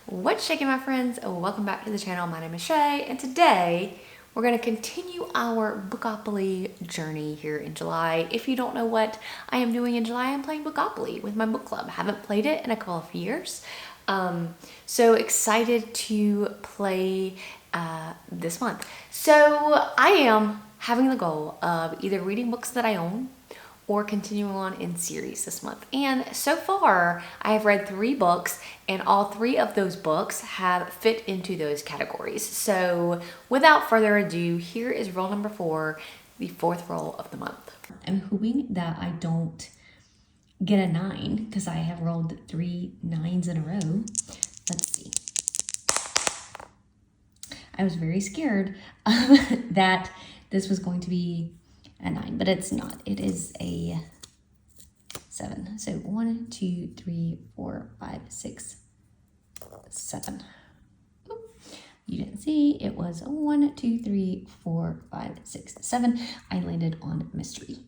What's shaking, my friends? Welcome back to the channel. My name is Shay, and today we're going to continue our Bookopoly journey here in July. If you don't know what I am doing in July, I'm playing Bookopoly with my book club. I haven't played it in a couple of years. So excited to play this month. So I am having the goal of either reading books that I own or continuing on in series this month. And so far, I have read 3 books, and all 3 of those books have fit into those categories. So without further ado, here is roll number 4, the 4th roll of the month. I'm hoping that I don't get a 9 because I have rolled 3 9s in a row. Let's see. I was very scared that this was going to be a 9, but it's not. It is a 7. So 1, 2, 3, 4, 5, 6, 7. Oop. You didn't see. It was 1, 2, 3, 4, 5, 6, 7. I landed on mystery.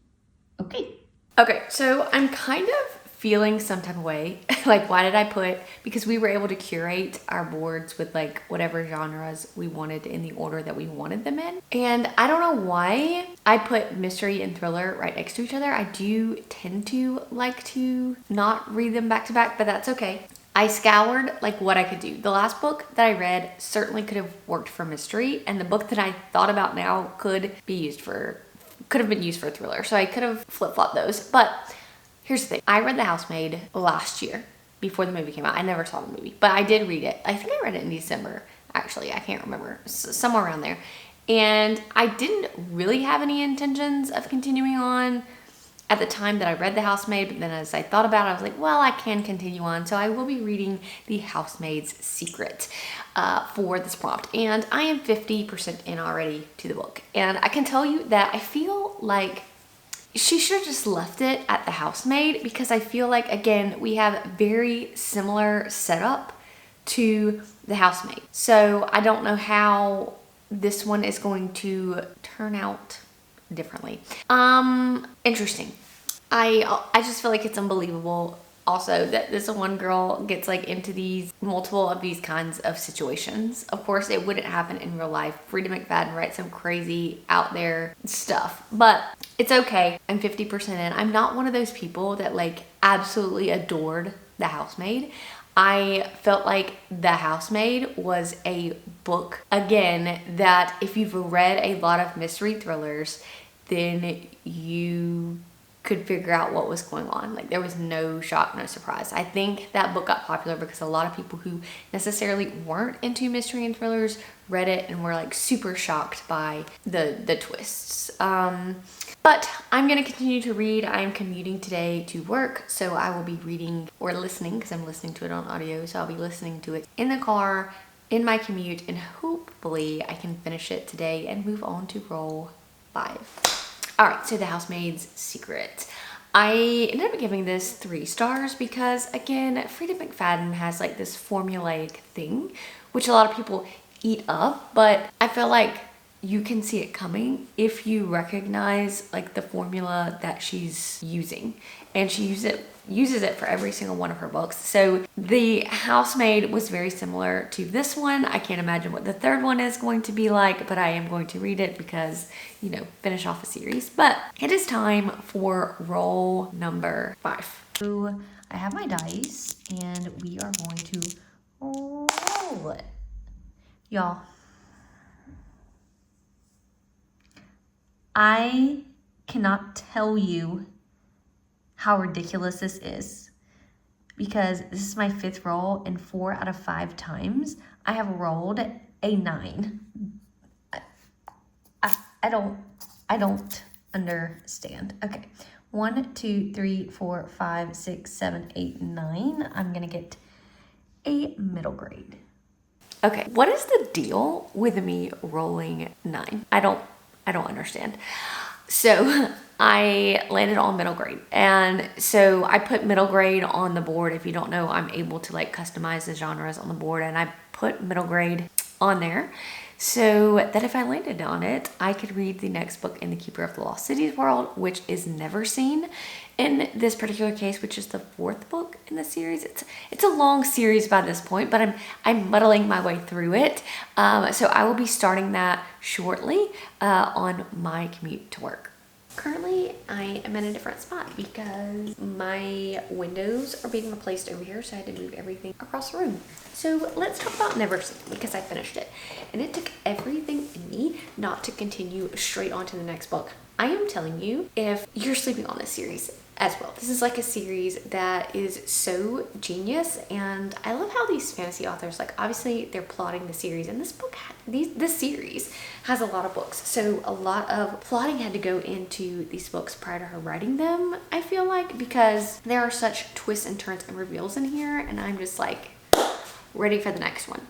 Okay, so I'm kind of feeling some type of way. Like, why did I put, because we were able to curate our boards with like whatever genres we wanted in the order that we wanted them in. And I don't know why I put mystery and thriller right next to each other. I do tend to like to not read them back to back, but that's okay. I scoured like what I could do. The last book that I read certainly could have worked for mystery, and the book that I thought about now could have been used for thriller. So I could have flip-flopped those. But here's the thing. I read The Housemaid last year before the movie came out. I never saw the movie, but I did read it. I think I read it in December, actually. I can't remember. Somewhere around there. And I didn't really have any intentions of continuing on at the time that I read The Housemaid, but then as I thought about it, I was like, well, I can continue on. So I will be reading The Housemaid's Secret for this prompt. And I am 50% in already to the book. And I can tell you that I feel like she should have just left it at The Housemaid, because I feel like, again, we have very similar setup to The Housemaid. So I don't know how this one is going to turn out differently. Interesting. I just feel like it's unbelievable also that this one girl gets like into these multiple of these kinds of situations. Of course, it wouldn't happen in real life. Frida McFadden writes some crazy out there stuff, but it's okay. I'm 50% in. I'm not one of those people that like absolutely adored The Housemaid. I felt like The Housemaid was a book, again, that if you've read a lot of mystery thrillers, then you could figure out what was going on. Like, there was no shock, no surprise. I think that book got popular because a lot of people who necessarily weren't into mystery and thrillers read it and were like super shocked by the twists. But I'm gonna continue to read. I am commuting today to work, so I will be reading or listening, because I'm listening to it on audio, so I'll be listening to it in the car, in my commute, and hopefully I can finish it today and move on to roll 5. All right, so The Housemaid's Secret. I ended up giving this 3 stars because, again, Frida McFadden has like this formulaic thing, which a lot of people eat up, but I feel like you can see it coming if you recognize like the formula that she's using, and she uses it for every single one of her books. So The Housemaid was very similar to this one. I can't imagine what the 3rd one is going to be like, but I am going to read it because, you know, finish off a series. But it is time for roll number 5. So I have my dice and we are going to roll it. Y'all, I cannot tell you how ridiculous this is, because this is my 5th roll, and 4 out of 5 times I have rolled a 9. I don't understand. Okay, 1, 2, 3, 4, 5, 6, 7, 8, 9. I'm gonna get a middle grade. Okay, what is the deal with me rolling 9? I don't understand. So I landed on middle grade, and so I put middle grade on the board. If you don't know, I'm able to like customize the genres on the board, and I put middle grade on there so that if I landed on it, I could read the next book in the Keeper of the Lost Cities world, which is never seen in this particular case, which is the 4th book in the series. It's a long series by this point, but I'm muddling my way through it. So I will be starting that shortly on my commute to work. Currently, I am in a different spot because my windows are being replaced over here, so I had to move everything across the room. So let's talk about Never Seen, because I finished it. And it took everything in me not to continue straight on to the next book. I am telling you, if you're sleeping on this series as well, this is like a series that is so genius, and I love how these fantasy authors, like obviously they're plotting the series, and this series has a lot of books, so a lot of plotting had to go into these books prior to her writing them, I feel like, because there are such twists and turns and reveals in here, and I'm just like ready for the next one.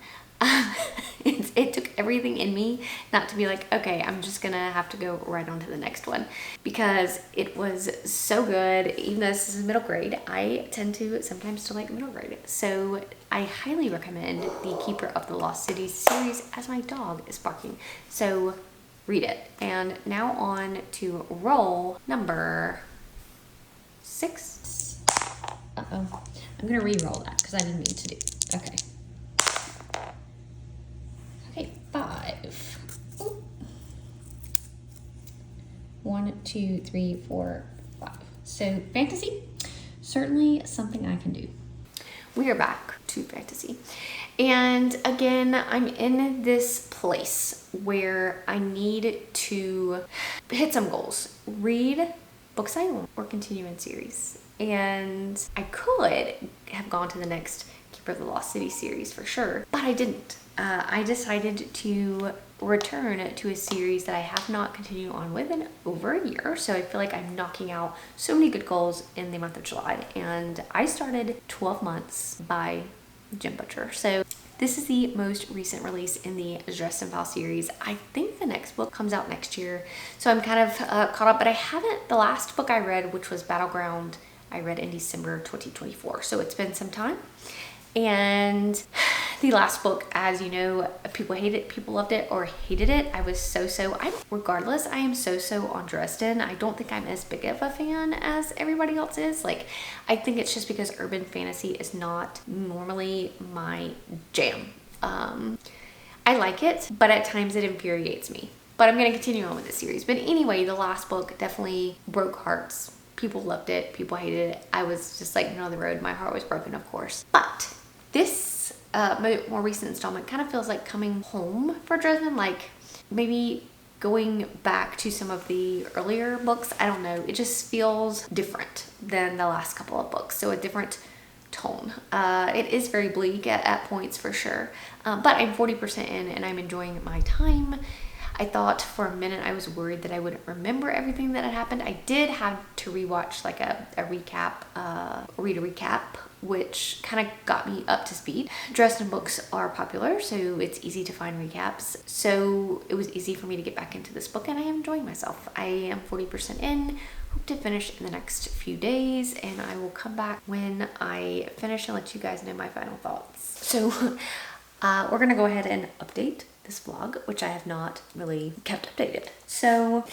It took everything in me not to be like, okay, I'm just gonna have to go right on to the next one, because it was so good. Even though this is middle grade, I tend to sometimes still like middle grade. So I highly recommend the Keeper of the Lost Cities series, as my dog is barking. So read it. And now on to roll number 6. Uh-oh. I'm gonna re-roll that because I didn't mean to do. Okay. Okay, 5. Ooh. 1, 2, 3, 4, 5. So fantasy, certainly something I can do. We are back to fantasy. And again, I'm in this place where I need to hit some goals. Read books I own or continue in series. And I could have gone to the next Keeper of the Lost City series for sure, but I didn't. I decided to return to a series that I have not continued on with in over a year. So I feel like I'm knocking out so many good goals in the month of July. And I started 12 Months by Jim Butcher. So this is the most recent release in the Dresden File series. I think the next book comes out next year. So I'm kind of caught up, but I haven't, the last book I read, which was Battleground, I read in December 2024. So it's been some time. And the last book, as you know, people hated it, people loved it or hated it. I was regardless, I am so on Dresden. I don't think I'm as big of a fan as everybody else is. Like, I think it's just because urban fantasy is not normally my jam. I like it, but at times it infuriates me. But I'm gonna continue on with the series. But anyway, the last book definitely broke hearts. People loved it, people hated it. I was just like middle of the road. My heart was broken, of course. But this more recent installment kind of feels like coming home for Dresden, like maybe going back to some of the earlier books. I don't know. It just feels different than the last couple of books. So a different tone. It is very bleak at points for sure. But I'm 40% in and I'm enjoying my time. I thought for a minute I was worried that I wouldn't remember everything that had happened. I did have to rewatch like a recap, read a recap, which kind of got me up to speed. Dresden books are popular, so it's easy to find recaps. So it was easy for me to get back into this book and I am enjoying myself. I am 40% in, hope to finish in the next few days, and I will come back when I finish and let you guys know my final thoughts. So we're gonna go ahead and update this vlog, which I have not really kept updated. So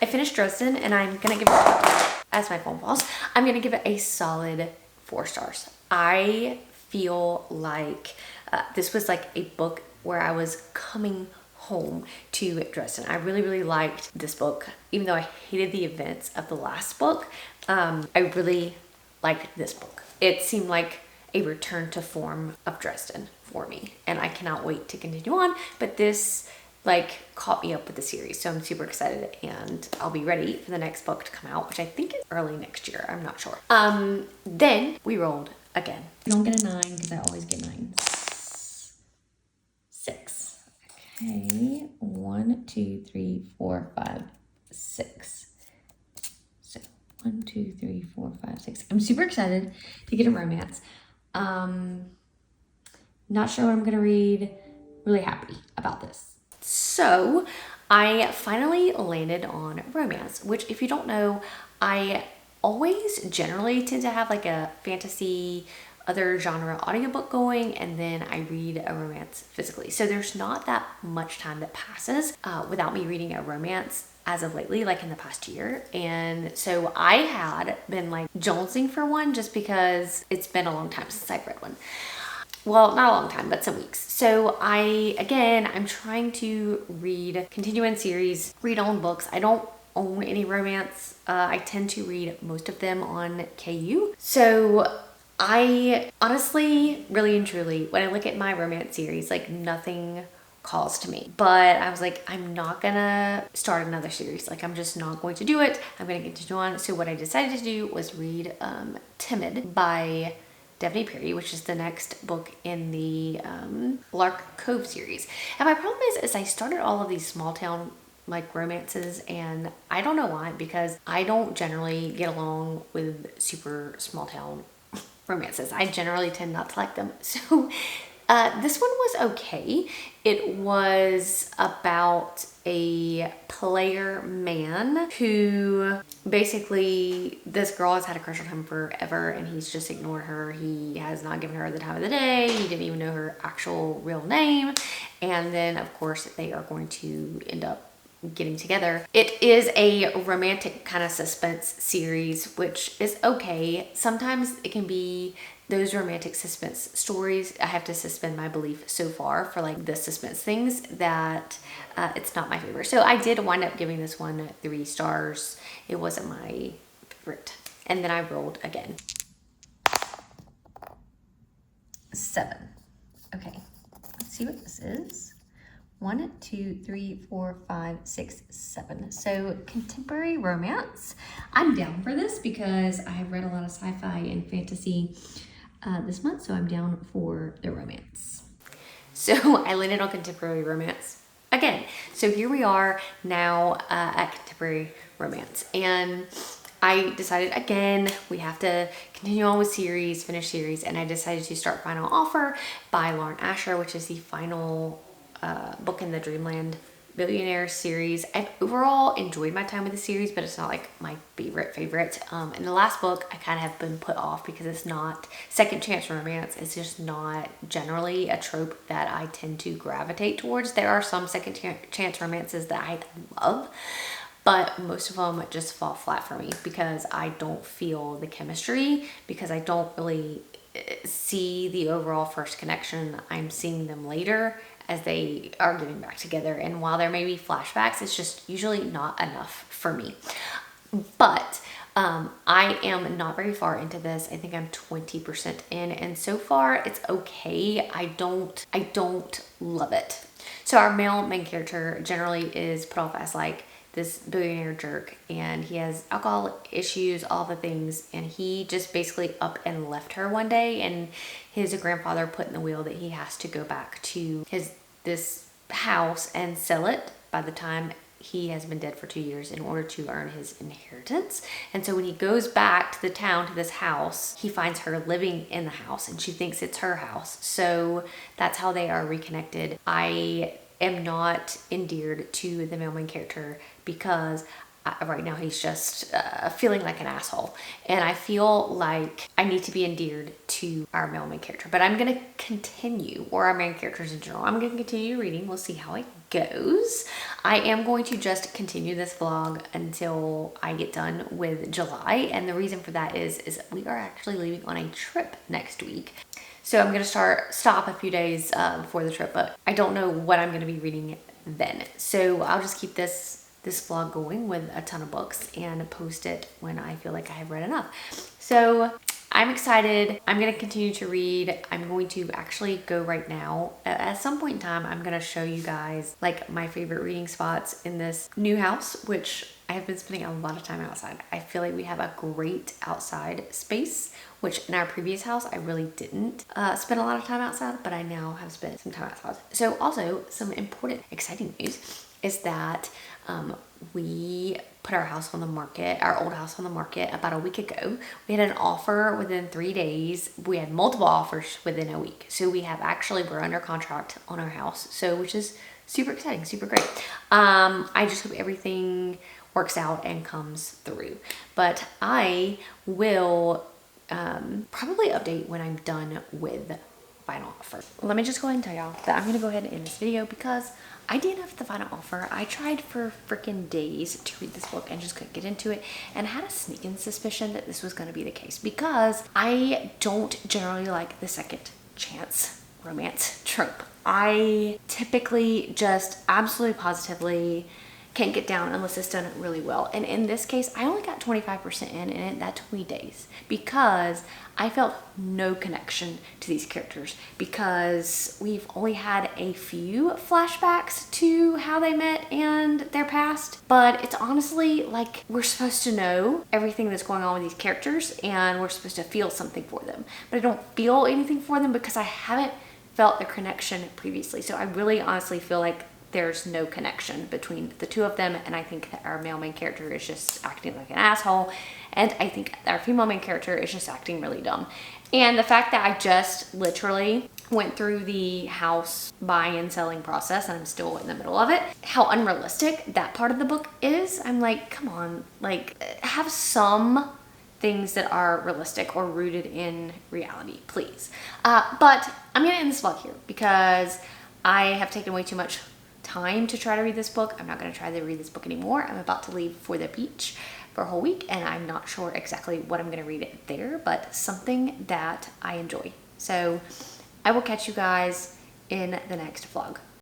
I finished Dresden and I'm gonna give it, as my phone falls, I'm gonna give it a solid 4 stars. I feel like this was like a book where I was coming home to Dresden. I really liked this book, even though I hated the events of the last book. I really liked this book. It seemed like a return to form of Dresden for me, and I cannot wait to continue on. But this like caught me up with the series, so I'm super excited, and I'll be ready for the next book to come out, which I think is early next year. I'm not sure. Then we rolled again. I don't get a 9 because I always get 9s. 6. Okay, 1, 2, 3, 4, 5, 6. So 1, 2, 3, 4, 5, 6. I'm super excited to get a romance. Not sure what I'm gonna read. Really happy about this. So I finally landed on romance, which if you don't know, I always generally tend to have like a fantasy other genre audiobook going, and then I read a romance physically. So there's not that much time that passes without me reading a romance as of lately, like in the past year. And so I had been like jonesing for one just because it's been a long time since I've read one. Well, not a long time, but some weeks. So I'm trying to continue in series, read own books. I don't own any romance. I tend to read most of them on KU. So I honestly, really and truly, when I look at my romance series, like nothing calls to me. But I was like, I'm not gonna start another series. Like, I'm just not going to do it. I'm gonna continue on. So what I decided to do was read Timid by Devaney Perry, which is the next book in the Lark Cove series. And my problem is I started all of these small town like romances, and I don't know why, because I don't generally get along with super small town romances. I generally tend not to like them. So this one was okay. It was about a player man who basically, this girl has had a crush on him forever and he's just ignored her. He has not given her the time of the day. He didn't even know her actual real name. And then of course they are going to end up getting together. It is a romantic kind of suspense series, which is okay. Sometimes it can be those romantic suspense stories. I have to suspend my belief so far for like the suspense things that it's not my favorite. So I did wind up giving this one 3 stars. It wasn't my favorite. And then I rolled again. 7. Okay, let's see what this is. 1, 2, 3, 4, 5, 6, 7. So contemporary romance. I'm down for this because I have read a lot of sci-fi and fantasy this month, so I'm down for the romance. So I landed on contemporary romance again. So here we are now at contemporary romance, and I decided again we have to continue on with series, finish series, and I decided to start Final Offer by Lauren Asher, which is the final book in the Dreamland Billionaire series. I've overall enjoyed my time with the series, but it's not like my favorite. In the last book, I kind of have been put off because it's not second chance romance. It's just not generally a trope that I tend to gravitate towards. There are some second chance romances that I love, but most of them just fall flat for me because I don't feel the chemistry, because I don't really see the overall first connection. I'm seeing them later as they are getting back together, and while there may be flashbacks, it's just usually not enough for me. But I am not very far into this. I think I'm 20% in, and so far it's okay. I don't love it. So our male main character generally is put off as like this billionaire jerk, and he has alcohol issues, all the things, and he just basically up and left her one day, and his grandfather put in the will that he has to go back to this house and sell it by the time he has been dead for 2 years in order to earn his inheritance. And so when he goes back to the town, to this house, he finds her living in the house and she thinks it's her house. So that's how they are reconnected. I am not endeared to the male main character because right now he's just feeling like an asshole, and I feel like I need to be endeared to our male main character. But I'm gonna continue, or our main characters in general, I'm gonna continue reading. We'll see how it goes. I am going to just continue this vlog until I get done with July, and the reason for that is we are actually leaving on a trip next week. So I'm gonna stop a few days before the trip, but I don't know what I'm gonna be reading then. So I'll just keep this vlog going with a ton of books and post it when I feel like I have read enough. So I'm excited. I'm going to continue to read. I'm going to actually go right now. At some point in time, I'm going to show you guys like my favorite reading spots in this new house, which I have been spending a lot of time outside. I feel like we have a great outside space, which in our previous house, I really didn't spend a lot of time outside, but I now have spent some time outside. So also some important, exciting news is that we put our house on the market, our old house on the market about a week ago. We had an offer within 3 days. We had multiple offers within a week. So we're under contract on our house. So, which is super exciting, super great. I just hope everything works out and comes through. But I will probably update when I'm done with Final Offer. Let me just go ahead and tell y'all that I'm gonna go ahead and end this video because I DNF'd the Final Offer. I tried for freaking days to read this book and just couldn't get into it, and I had a sneaking suspicion that this was gonna be the case because I don't generally like the second chance romance trope. I typically just absolutely positively can't get down unless it's done really well. And in this case, I only got 25% in, and that took me days because I felt no connection to these characters because we've only had a few flashbacks to how they met and their past. But it's honestly like we're supposed to know everything that's going on with these characters and we're supposed to feel something for them. But I don't feel anything for them because I haven't felt the connection previously. So I really honestly feel like there's no connection between the two of them, and I think that our male main character is just acting like an asshole, and I think our female main character is just acting really dumb. And the fact that I just literally went through the house buying and selling process and I'm still in the middle of it, how unrealistic that part of the book is, I'm like, come on, like have some things that are realistic or rooted in reality, please. But I'm gonna end this vlog here because I have taken way too much time to try to read this book. I'm not going to try to read this book anymore. I'm about to leave for the beach for a whole week, and I'm not sure exactly what I'm going to read there, but something that I enjoy. So I will catch you guys in the next vlog.